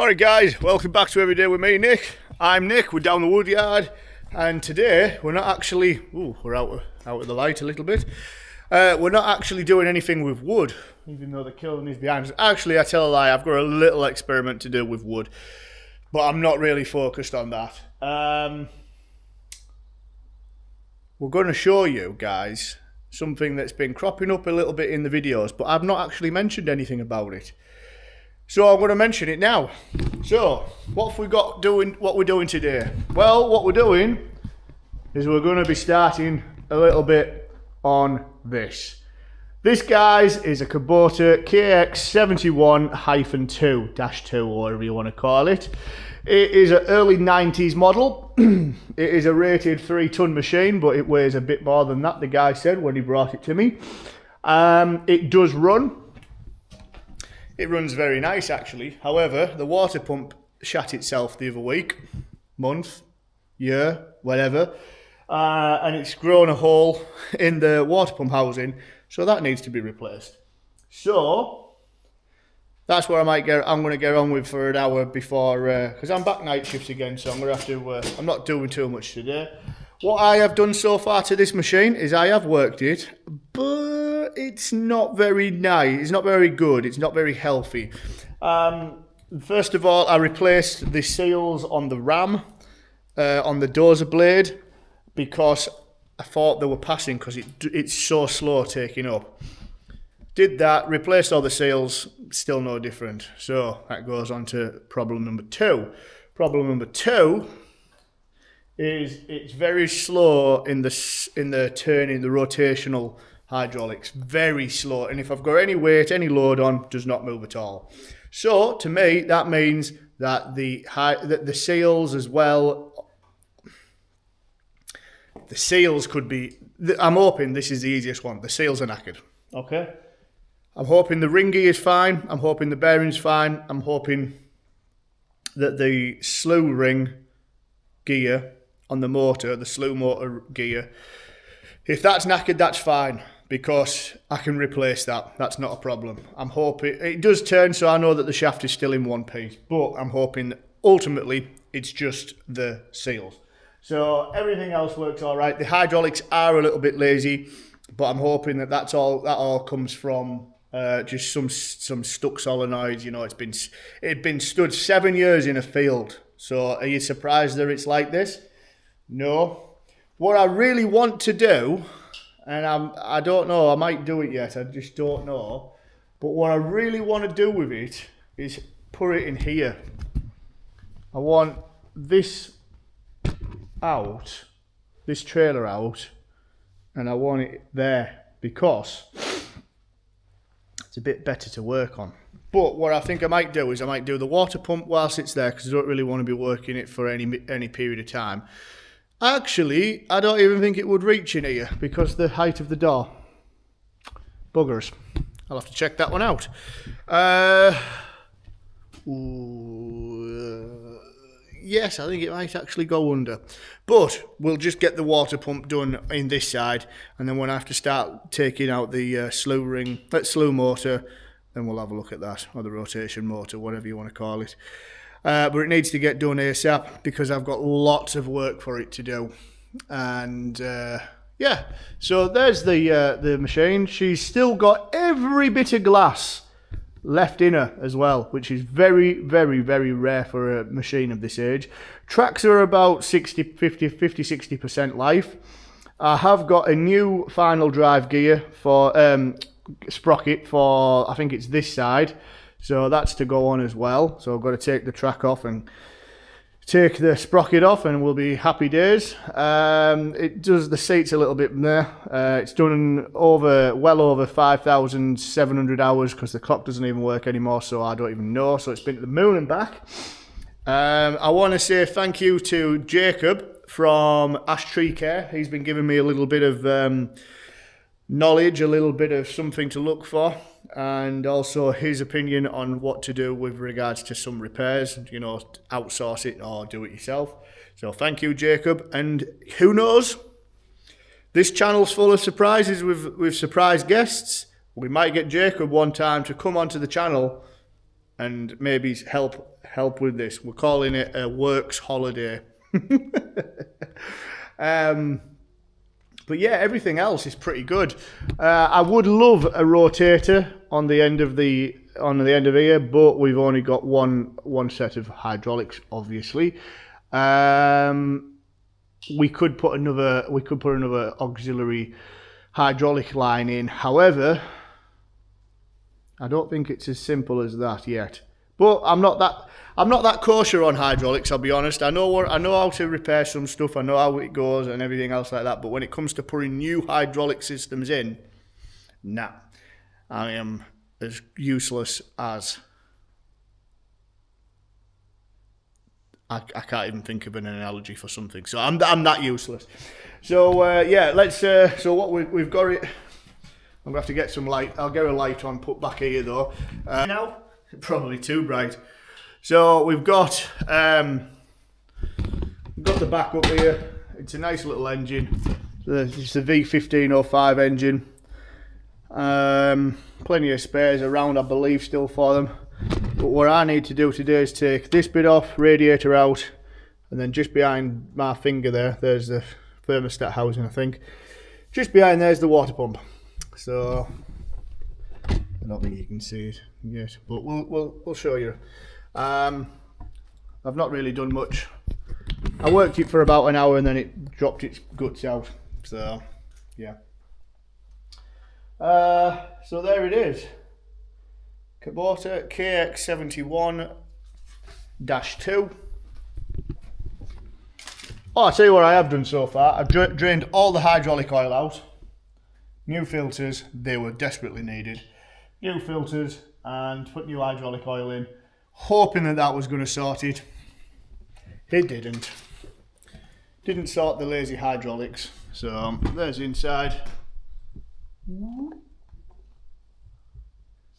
Alright guys, welcome back to Every Day with me, Nick. I'm Nick, we're down the wood yard, and today we're not actually, we're out of the light a little bit. We're not actually doing anything with wood, even though the kiln is behind us. Actually, I tell a lie, I've got a little experiment to do with wood, but I'm not really focused on that. We're going to show you guys something that's been cropping up a little bit in the videos, but I've not actually mentioned anything about it. So I'm going to mention it now. So, what have we got doing? What we're doing today? Well, what we're doing is we're going to be starting a little bit on this. This, guys, is a Kubota KX71-2, or whatever you want to call it. It is an early 90s model. It is a rated 3-ton machine, but it weighs a bit more than that, the guy said when he brought it to me. It does run. It runs very nice, actually. However, the water pump shat itself the other week, month, year, whatever, and it's grown a hole in the water pump housing, so that needs to be replaced. So that's what I'm going to get on with for an hour before, because I'm back night shifts again, so I'm going to have to. I'm not doing too much today. What I have done so far to this machine is I have worked it, but it's not very nice. It's not very good. It's not very healthy. First of all, I replaced the seals on the ram, on the dozer blade, because I thought they were passing because it's so slow taking up. Did that, replaced all the seals, still no different. So that goes on to problem number two. Problem number two is it's very slow in the turning, the rotational hydraulics, very slow, and if I've got any weight, any load on, does not move at all. So to me that means that the seals as well, the seals could be, I'm hoping this is the easiest one, the seals are knackered. Okay, I'm hoping the ring gear is fine, I'm hoping the bearing's fine, I'm hoping that the slew ring gear on the motor, the slew motor gear, if that's knackered, that's fine, because I can replace that. That's not a problem. I'm hoping it does turn, so I know that the shaft is still in one piece, but I'm hoping that ultimately it's just the seals. So everything else works all right. The hydraulics are a little bit lazy, but I'm hoping that that all comes from just some stuck solenoids. You know, it'd been stood 7 years in a field. So are you surprised that it's like this? No. What I really want to do, and I don't know, I might do it yet, I just don't know, but what I really want to do with it is put it in here. I want this out, this trailer out, and I want it there because it's a bit better to work on. But what I think I might do is I might do the water pump whilst it's there, because I don't really want to be working it for any period of time. Actually, I don't even think it would reach in here because the height of the door. Buggers. I'll have to check that one out. Yes, I think it might actually go under. But we'll just get the water pump done in this side, and then when I have to start taking out the slew motor, then we'll have a look at that, or the rotation motor, whatever you want to call it. But it needs to get done ASAP because I've got lots of work for it to do. And yeah, so there's the machine. She's still got every bit of glass left in her as well, which is very, very, very rare for a machine of this age. Tracks are about 50-60% life. I have got a new final drive gear for sprocket for, I think it's this side, so that's to go on as well. So I've got to take the track off and take the sprocket off, and we'll be happy days. It does the seats a little bit there. It's done well over 5,700 hours because the clock doesn't even work anymore, so I don't even know. So it's been to the moon and back. I want to say thank you to Jacob from Ash Tree Care. He's been giving me a little bit of knowledge, a little bit of something to look for, and also his opinion on what to do with regards to some repairs, you know, outsource it or do it yourself. So thank you, Jacob. And who knows, this channel's full of surprises with surprise guests. We might get Jacob one time to come onto the channel and maybe help help with this. We're calling it a works holiday. But yeah, everything else is pretty good. I would love a rotator on the end of here, but we've only got one set of hydraulics, obviously. We could put another auxiliary hydraulic line in. However, I don't think it's as simple as that yet. But I'm not that kosher on hydraulics, I'll be honest. I know how to repair some stuff, I know how it goes and everything else like that, but when it comes to putting new hydraulic systems in, nah. I am as useless as... I can't even think of an analogy for something, so I'm that useless. So yeah, let's so what we've got it. I'm gonna have to get some light. I'll get a light on, put back here though. Now, probably too bright. So we've got the back up here. It's a nice little engine. It's a V1505 engine. Plenty of spares around, I believe, still for them. But what I need to do today is take this bit off, radiator out, and then just behind my finger there's the thermostat housing, I think. Just behind there's the water pump. So I don't think you can see it yet, but we'll show you. I've not really done much. I worked it for about an hour and then it dropped its guts out. So yeah. So there it is. Kubota KX71-2. Oh, I'll tell you what I have done so far. I've drained all the hydraulic oil out. New filters, they were desperately needed. New filters and put new hydraulic oil in, hoping that was going to sort it. It didn't. Didn't sort the lazy hydraulics. So there's the inside.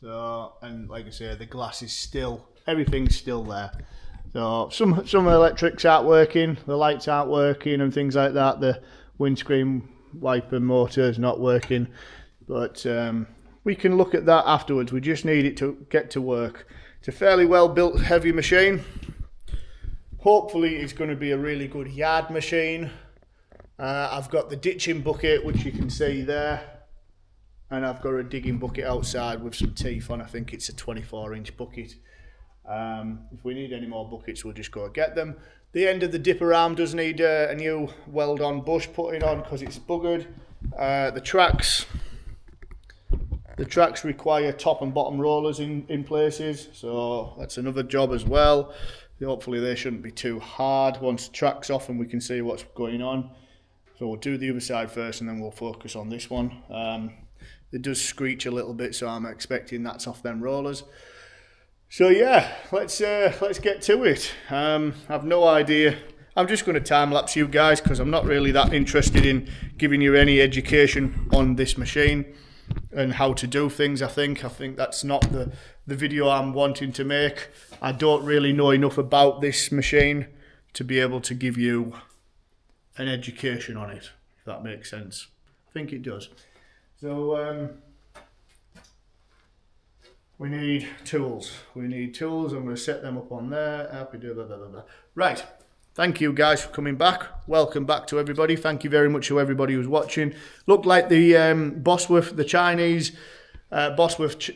So, and like I say, the glass is still, everything's still there. So some electrics aren't working, the lights aren't working and things like that. The windscreen wiper motor is not working, but we can look at that afterwards. We just need it to get to work. It's a fairly well built heavy machine. Hopefully it's going to be a really good yard machine. I've got the ditching bucket, which you can see there, and I've got a digging bucket outside with some teeth on. I think it's a 24-inch bucket. If we need any more buckets, we'll just go get them. The end of the dipper arm does need a new weld-on bush put on because it's buggered. The tracks require top and bottom rollers in places, so that's another job as well. Hopefully they shouldn't be too hard once the track's off and we can see what's going on. So we'll do the other side first and then we'll focus on this one. It does screech a little bit, so I'm expecting that's off them rollers. So yeah, let's get to it. I've no idea. I'm just going to time lapse you guys because I'm not really that interested in giving you any education on this machine and how to do things. I think that's not the video I'm wanting to make. I don't really know enough about this machine to be able to give you an education on it, if that makes sense. I think it does. So we need tools. I'm going to set them up on there. Right. Thank you guys for coming back. Welcome back to everybody. Thank you very much to everybody who's watching. Looked like the Bosworth, the Chinese Bosworth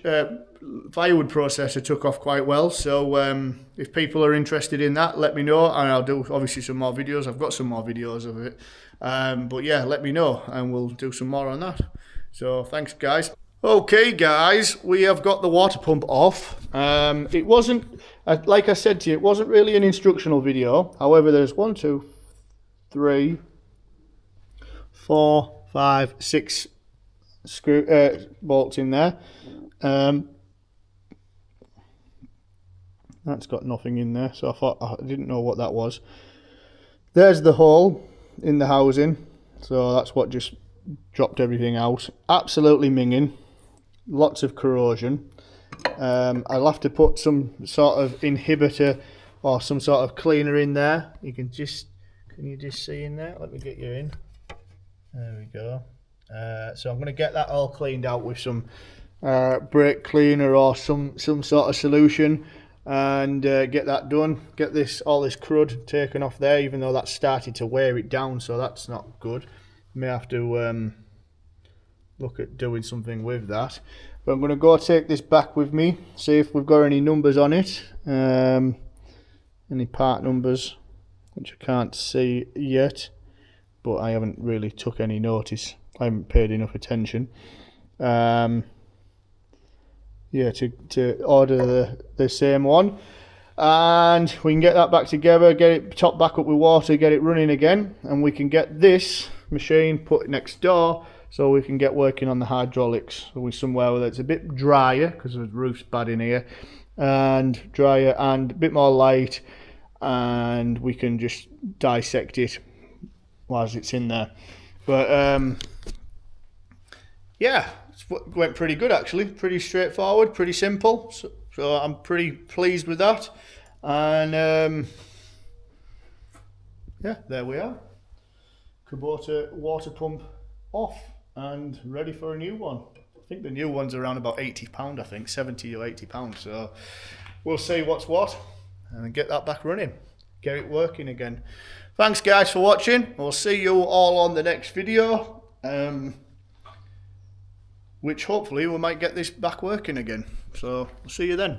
firewood processor took off quite well. So if people are interested in that, let me know, and I'll do obviously some more videos. I've got some more videos of it. But yeah, let me know and we'll do some more on that. So thanks guys. Okay guys, we have got the water pump off. It wasn't, like I said to you, it wasn't really an instructional video. However, there's 1, 2, 3, 4, 5, 6 screw bolts in there. That's got nothing in there, so I thought, I didn't know what that was. There's the hole in the housing, so that's what just dropped everything out. Absolutely minging. Lots of corrosion. I'll have to put some sort of inhibitor or some sort of cleaner in there. Can you just see in there? Let me get you in. There we go. So I'm going to get that all cleaned out with some brake cleaner or some sort of solution. and get that done. Get all this crud taken off there, even though that's started to wear it down, so that's not good. May have to look at doing something with that. But I'm going to go take this back with me, see if we've got any numbers on it, any part numbers, which I can't see yet, but I haven't really took any notice. I haven't paid enough attention. Yeah, to order the same one, and we can get that back together, get it topped back up with water, get it running again, and we can get this machine put next door so we can get working on the hydraulics. So we're somewhere where it's a bit drier because the roof's bad in here, and drier and a bit more light, and we can just dissect it whilst it's in there. But yeah, it went pretty good actually, pretty straightforward, pretty simple, so I'm pretty pleased with that. And yeah, there we are, Kubota water pump off and ready for a new one. I think the new one's around about £80, I think 70 or £80, so we'll see what's what and get that back running, get it working again. Thanks guys for watching. We'll see you all on the next video, which hopefully we might get this back working again. So, I'll see you then.